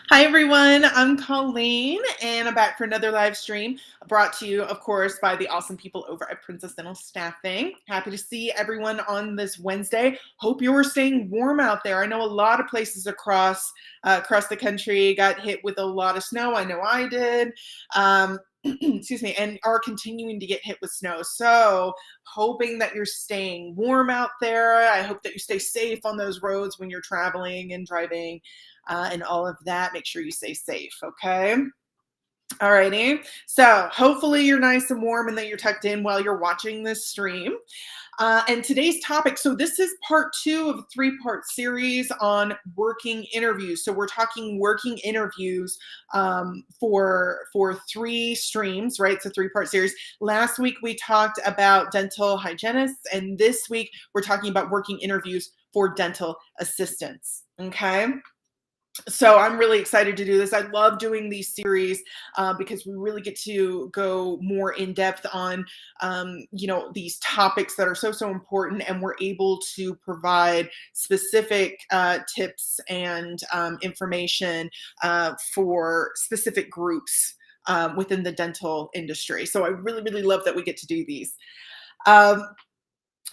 Hi everyone, I'm Colleen and I'm back for another live stream brought to you, of course, by the awesome people over at Princess Dental Staffing. Happy to see everyone on this Wednesday. Hope you're staying warm out there. I know a lot of places across the country got hit with a lot of snow. I know I did. Excuse me, and are continuing to get hit with snow. So, hoping that you're staying warm out there. I hope that you stay safe on those roads when you're traveling and driving and all of that. Make sure you stay safe, okay? Alrighty. So hopefully you're nice and warm and that you're tucked in while you're watching this stream. And today's topic, so this is part 2 of a 3-part series on working interviews. So we're talking working interviews for 3 streams, right? It's a 3-part series. Last week we talked about dental hygienists, and this week we're talking about working interviews for dental assistants, okay? So I'm really excited to do this. I love doing these series because we really get to go more in depth on, these topics that are so important, and we're able to provide specific tips and information for specific groups within the dental industry. So I really love that we get to do these. Um,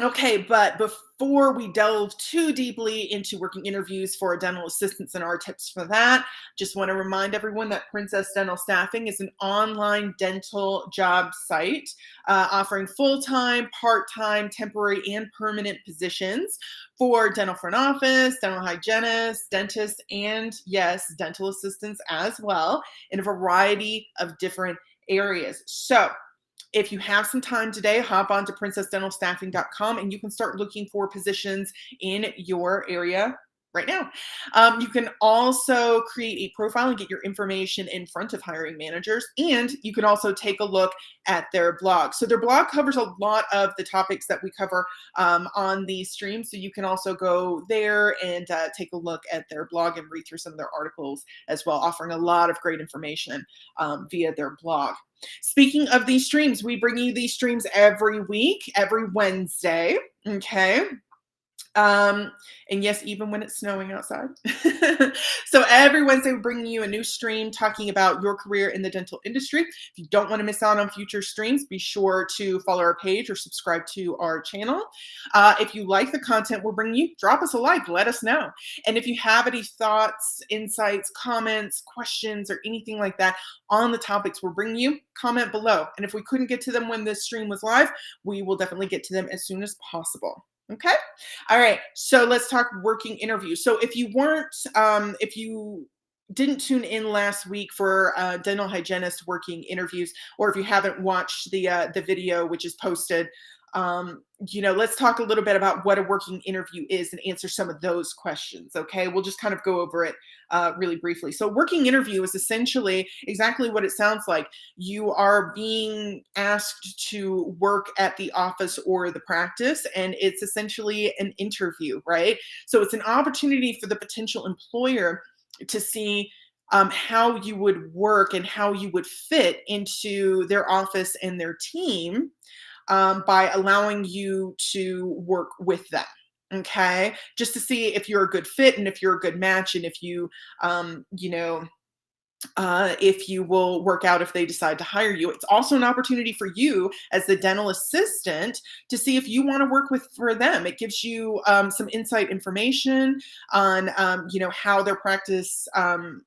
Okay, but before we delve too deeply into working interviews for dental assistants and our tips for that, just want to remind everyone that Princess Dental Staffing is an online dental job site offering full-time, part-time, temporary, and permanent positions for dental front office, dental hygienists, dentists, and yes, dental assistants as well in a variety of different areas. So, if you have some time today, hop on to princessdentalstaffing.com and you can start looking for positions in your area right now. You can also create a profile and get your information in front of hiring managers. And you can also take a look at their blog. So their blog covers a lot of the topics that we cover on the stream. So you can also go there and take a look at their blog and read through some of their articles as well, offering a lot of great information via their blog. Speaking of these streams, we bring you these streams every week, every Wednesday. Okay. And yes, even when it's snowing outside. So every Wednesday, we're bringing you a new stream talking about your career in the dental industry. If you don't want to miss out on future streams, be sure to follow our page or subscribe to our channel. If you like the content we're bringing you, drop us a like, let us know. And if you have any thoughts, insights, comments, questions, or anything like that on the topics we're bringing you, comment below. And if we couldn't get to them when this stream was live, we will definitely get to them as soon as possible. Okay. All right. So let's talk working interviews. So if you didn't tune in last week for dental hygienist working interviews, or if you haven't watched the video which is posted, let's talk a little bit about what a working interview is and answer some of those questions. Okay, we'll just kind of go over it really briefly. So, working interview is essentially exactly what it sounds like. You are being asked to work at the office or the practice, and it's essentially an interview, right? So, it's an opportunity for the potential employer to see how you would work and how you would fit into their office and their team by allowing you to work with them. Okay, just to see if you're a good fit and if you're a good match, and if um, you know, if you will work out if they decide to hire you. It's also an opportunity for you as the dental assistant to see if you want to work with for them. It gives you some insight information on how their practice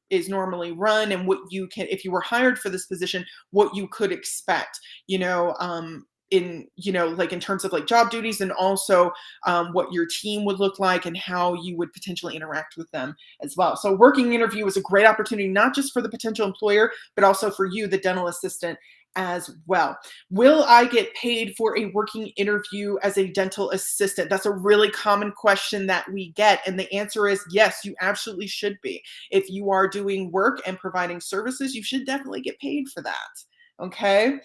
is normally run, and what you can, if you were hired for this position, what you could expect. In terms of like job duties, and also what your team would look like and how you would potentially interact with them as well. So working interview is a great opportunity, not just for the potential employer, but also for you, the dental assistant, as well. Will I get paid for a working interview as a dental assistant? That's a really common question that we get. And the answer is yes, you absolutely should be. If you are doing work and providing services, you should definitely get paid for that. Okay.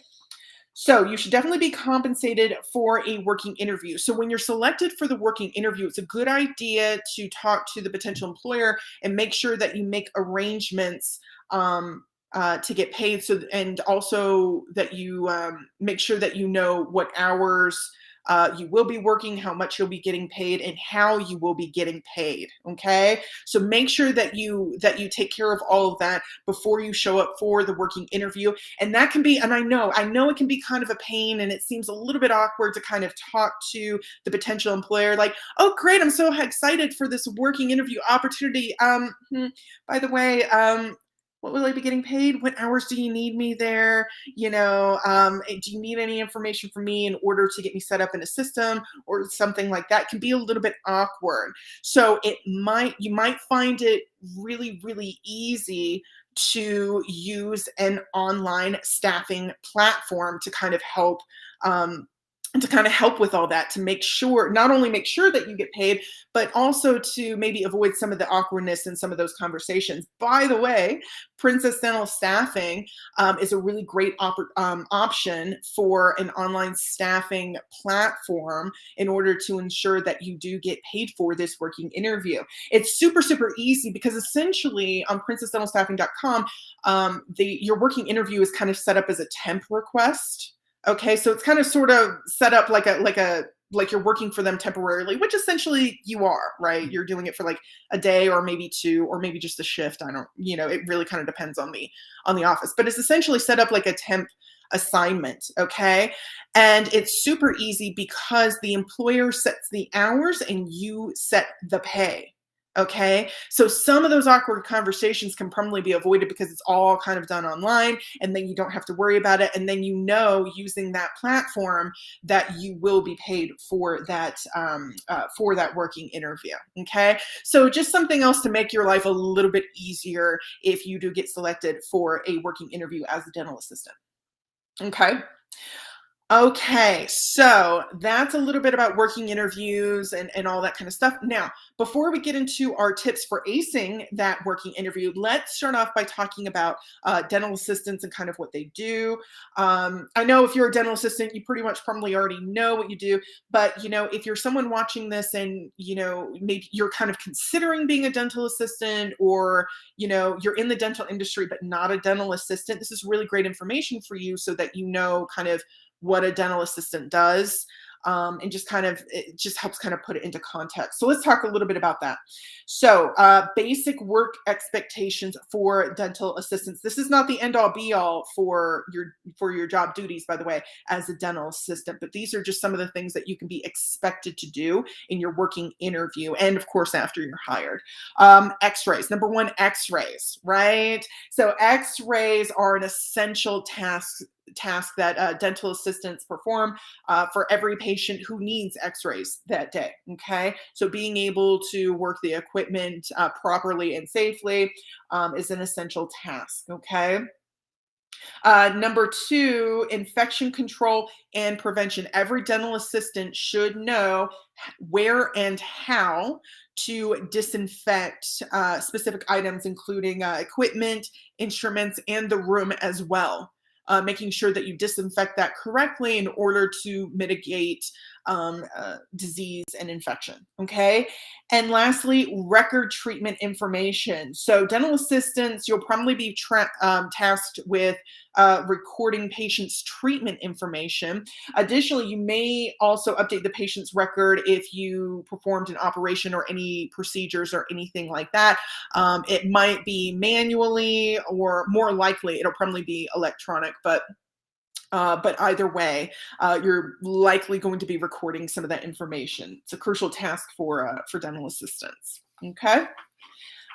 So you should definitely be compensated for a working interview. So when you're selected for the working interview, it's a good idea to talk to the potential employer and make sure that you make arrangements to get paid. So, and also that you make sure that you know what hours you will be working, how much you'll be getting paid, and how you will be getting paid. Okay, so make sure that you take care of all of that before you show up for the working interview. And that can be, and I know it can be kind of a pain, and it seems a little bit awkward to kind of talk to the potential employer like, oh great, I'm so excited for this working interview opportunity. By the way, what will I be getting paid? What hours do you need me there? Do you need any information from me in order to get me set up in a system or something like that? Can be a little bit awkward. So you might find it really, really easy to use an online staffing platform to kind of help with all that, to make sure, not only make sure that you get paid, but also to maybe avoid some of the awkwardness in some of those conversations. By the way, Princess Dental Staffing is a really great option for an online staffing platform in order to ensure that you do get paid for this working interview. It's super, super easy because essentially on princessdentalstaffing.com, your working interview is kind of set up as a temp request. Okay, so it's kind of sort of set up like you're working for them temporarily, which essentially you are, right? You're doing it for like a day or maybe two, or maybe just a shift. I don't, it really kind of depends on the office, but it's essentially set up like a temp assignment. Okay, and it's super easy because the employer sets the hours and you set the pay. Okay, so some of those awkward conversations can probably be avoided because it's all kind of done online, and then you don't have to worry about it. And then using that platform that you will be paid for that working interview. Okay, so just something else to make your life a little bit easier if you do get selected for a working interview as a dental assistant. Okay. Okay, so that's a little bit about working interviews and all that kind of stuff. Now, before we get into our tips for acing that working interview, let's start off by talking about dental assistants and kind of what they do. I know if you're a dental assistant, you pretty much probably already know what you do, but if you're someone watching this and maybe you're kind of considering being a dental assistant, or you're in the dental industry but not a dental assistant, this is really great information for you so that kind of what a dental assistant does, and it just helps kind of put it into context. So let's talk a little bit about that. So basic work expectations for dental assistants. This is not the end all be all for your job duties, by the way, as a dental assistant, but these are just some of the things that you can be expected to do in your working interview, and of course after you're hired. X-rays. Number one, X-rays, right? So X-rays are an essential task that dental assistants perform for every patient who needs X-rays that day. Okay, so being able to work the equipment properly and safely is an essential task. Okay. Number two, infection control and prevention. Every dental assistant should know where and how to disinfect specific items, including equipment, instruments, and the room as well. Making sure that you disinfect that correctly in order to mitigate disease and infection. Okay. And lastly, record treatment information. So dental assistants, you'll probably be tasked with recording patients' treatment information. Additionally, you may also update the patient's record if you performed an operation or any procedures or anything like that. It might be manually, or more likely it'll probably be electronic, but either way, you're likely going to be recording some of that information. It's a crucial task for dental assistants. Okay.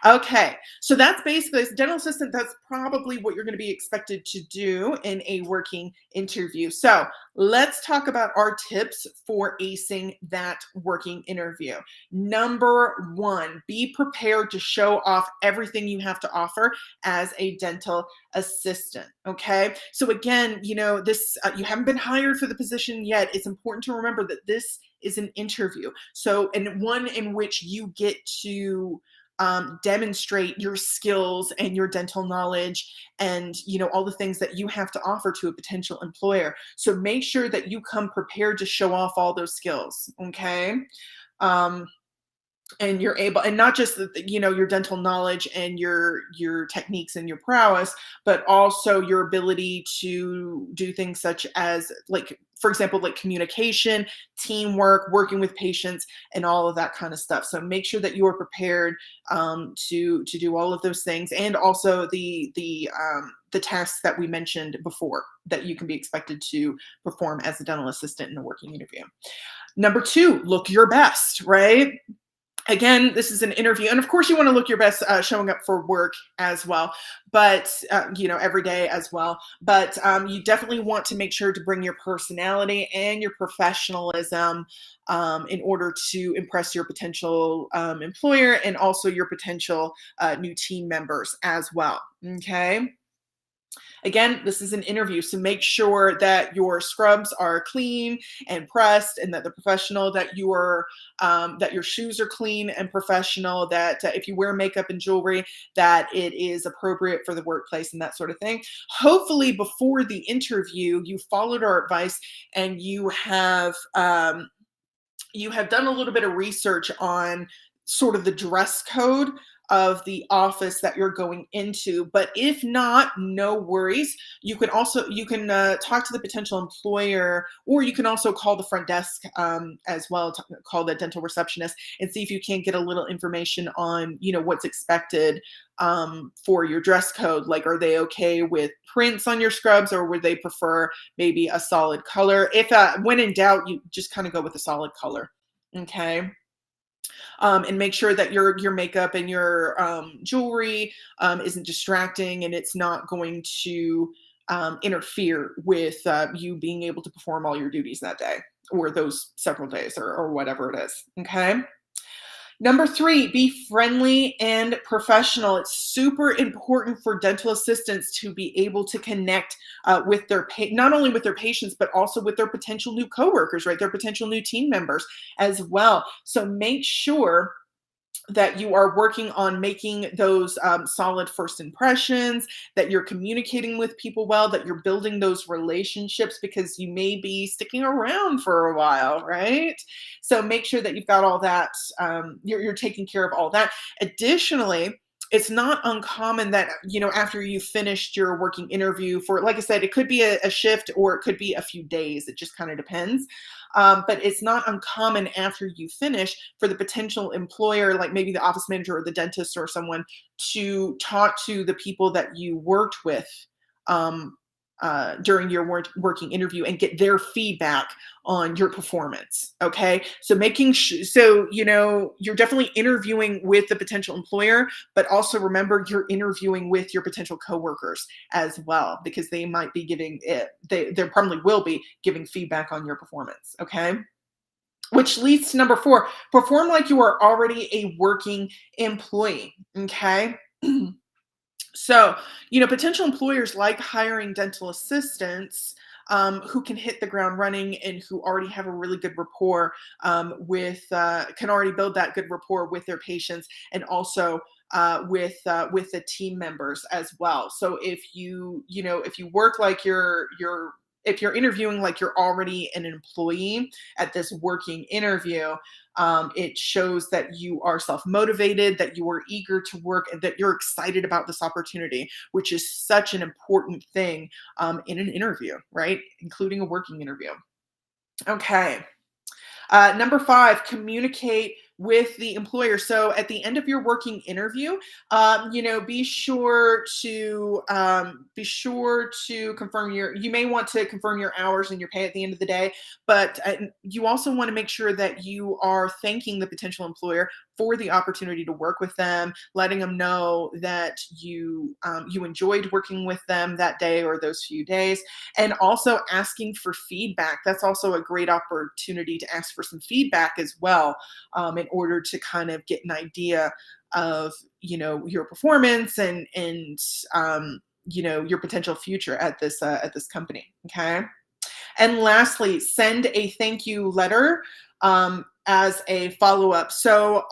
Okay, so that's basically, as a dental assistant, that's probably what you're going to be expected to do in a working interview. So let's talk about our tips for acing that working interview. Number one, be prepared to show off everything you have to offer as a dental assistant. Okay, so again, this you haven't been hired for the position yet. It's important to remember that this is an interview, and one in which you get to demonstrate your skills and your dental knowledge, and all the things that you have to offer to a potential employer. So make sure that you come prepared to show off all those skills. Okay. And you're able, and not just your dental knowledge and your techniques and your prowess, but also your ability to do things such as like for example, like communication, teamwork, working with patients, and all of that kind of stuff. So make sure that you are prepared to do all of those things, and also the tasks that we mentioned before that you can be expected to perform as a dental assistant in a working interview. Number two, look your best, right? Again, this is an interview, and of course you want to look your best showing up for work as well, but every day as well. But you definitely want to make sure to bring your personality and your professionalism in order to impress your potential employer, and also your potential new team members as well. Okay. Again, this is an interview, so make sure that your scrubs are clean and pressed, and that the professional that you are, that your shoes are clean and professional, that if you wear makeup and jewelry, that it is appropriate for the workplace and that sort of thing. Hopefully, before the interview, you followed our advice and you have done a little bit of research on sort of the dress code of the office that you're going into. But if not, no worries. You can talk to the potential employer, or you can also call the front desk as well, call the dental receptionist, and see if you can't get a little information on what's expected for your dress code. Like, are they okay with prints on your scrubs, or would they prefer maybe a solid color? If when in doubt, you just kind of go with a solid color. Okay. And make sure that your makeup and your jewelry isn't distracting, and it's not going to interfere with you being able to perform all your duties that day, or those several days, or whatever it is. Okay. Number three, be friendly and professional. It's super important for dental assistants to be able to connect with not only with their patients, but also with their potential new coworkers, right? Their potential new team members as well. So make sure that you are working on making those solid first impressions, that you're communicating with people well, that you're building those relationships, because you may be sticking around for a while, right? So make sure that you've got all that, you're taking care of all that. Additionally, it's not uncommon that, after you finished your working interview for, like I said, it could be a shift, or it could be a few days. It just kind of depends. But it's not uncommon after you finish for the potential employer, like maybe the office manager or the dentist or someone, to talk to the people that you worked with during your working interview, and get their feedback on your performance. Okay. So you're definitely interviewing with the potential employer, but also remember, you're interviewing with your potential coworkers as well, because they might be they probably will be giving feedback on your performance. Okay. Which leads to number four, perform like you are already a working employee. Okay. So, potential employers like hiring dental assistants who can hit the ground running, and who already have a really good rapport can already build that good rapport with their patients, and also with the team members as well. So if if you work like if you're interviewing like you're already an employee at this working interview, it shows that you are self-motivated, that you are eager to work, and that you're excited about this opportunity, which is such an important thing in an interview, right? Including a working interview. Okay. Number five, communicate with the employer. So at the end of your working interview, be sure to confirm you may want to confirm your hours and your pay at the end of the day, but you also want to make sure that you are thanking the potential employer for the opportunity to work with them, letting them know that you enjoyed working with them that day or those few days, and also asking for feedback. That's also a great opportunity to ask for some feedback as well, in order to kind of get an idea of your performance and your potential future at this company. Okay. And lastly, send a thank you letter as a follow-up. So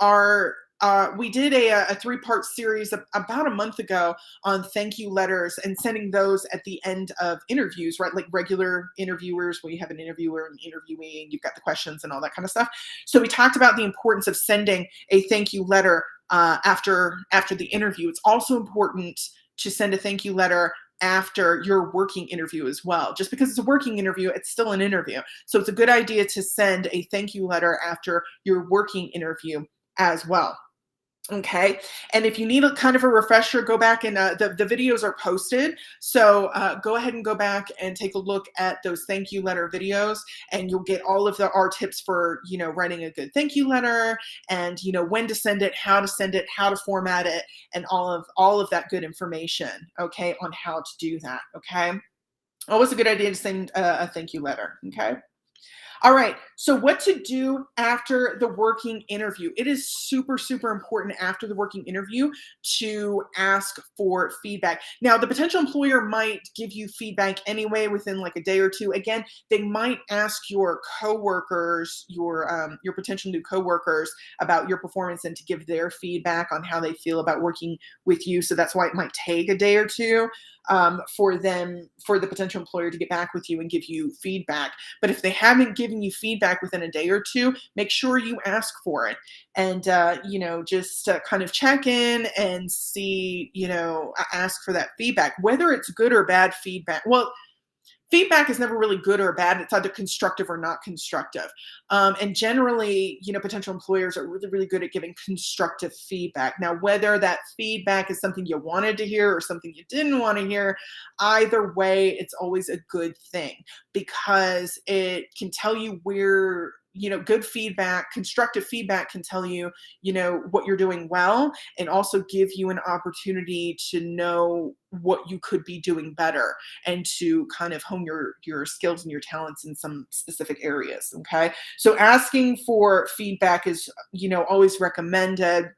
we did a three-part series about a month ago on thank you letters, and sending those at the end of interviews, right? Like regular interviewers, where you have an interviewer and interviewee, and you've got the questions and all that kind of stuff. So we talked about the importance of sending a thank you letter after the interview. It's also important to send a thank you letter after your working interview as well. Just because it's a working interview, it's still an interview. So it's a good idea to send a thank you letter after your working interview as well. Okay. And if you need a kind of a refresher, go back and the videos are posted. So go ahead and go back and take a look at those thank you letter videos, and you'll get all of our tips for, writing a good thank you letter, and, when to send it, how to format it, and all of that good information. Okay. On how to do that. Okay. Always a good idea to send a thank you letter. Okay. All right. So what to do after the working interview? It is super, super important after the working interview to ask for feedback. Now, the potential employer might give you feedback anyway within like a day or two. Again, they might ask your coworkers, your potential new coworkers about your performance and to give their feedback on how they feel about working with you. So that's why it might take a day or two for the potential employer to get back with you and give you feedback. But if they haven't given you feedback within a day or two, make sure you ask for it, and just kind of check in and see, ask for that feedback, whether it's good or bad feedback. Well, feedback is never really good or bad. It's either constructive or not constructive. And generally, potential employers are really, really good at giving constructive feedback. Now, whether that feedback is something you wanted to hear or something you didn't want to hear, either way, it's always a good thing, because it can tell you where, good feedback, constructive feedback can tell you, what you're doing well, and also give you an opportunity to know what you could be doing better, and to kind of hone your skills and your talents in some specific areas. Okay. So asking for feedback is, always recommended.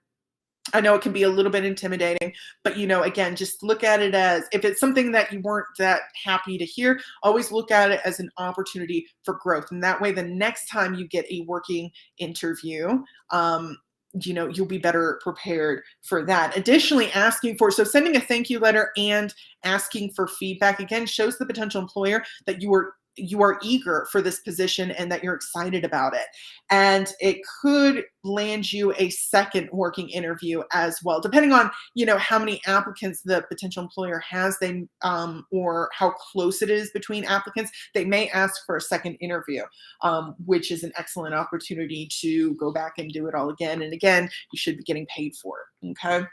I know it can be a little bit intimidating, but again, just look at it as, if it's something that you weren't that happy to hear, always look at it as an opportunity for growth. And that way, the next time you get a working interview, you'll be better prepared for that. Additionally, sending a thank you letter and asking for feedback, again, shows the potential employer that you are eager for this position and that you're excited about it. And it could land you a second working interview as well, depending on, how many applicants the potential employer has, or how close it is between applicants. They may ask for a second interview, which is an excellent opportunity to go back and do it all again. And again, you should be getting paid for it. Okay.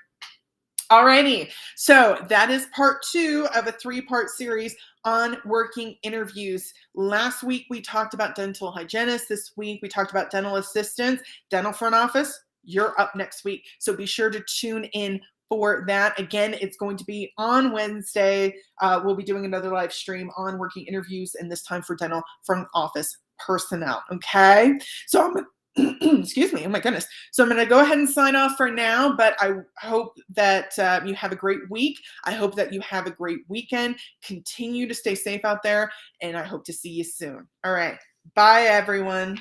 Alrighty, so that is part 2 of a 3-part series on working interviews. Last week we talked about dental hygienists. This week we talked about dental assistants, dental front office. You're up next week, so be sure to tune in for that. Again, it's going to be on Wednesday. We'll be doing another live stream on working interviews, and this time for dental front office personnel. Okay, so excuse me. Oh my goodness. So I'm going to go ahead and sign off for now, but I hope that you have a great week. I hope that you have a great weekend. Continue to stay safe out there, and I hope to see you soon. All right. Bye, everyone.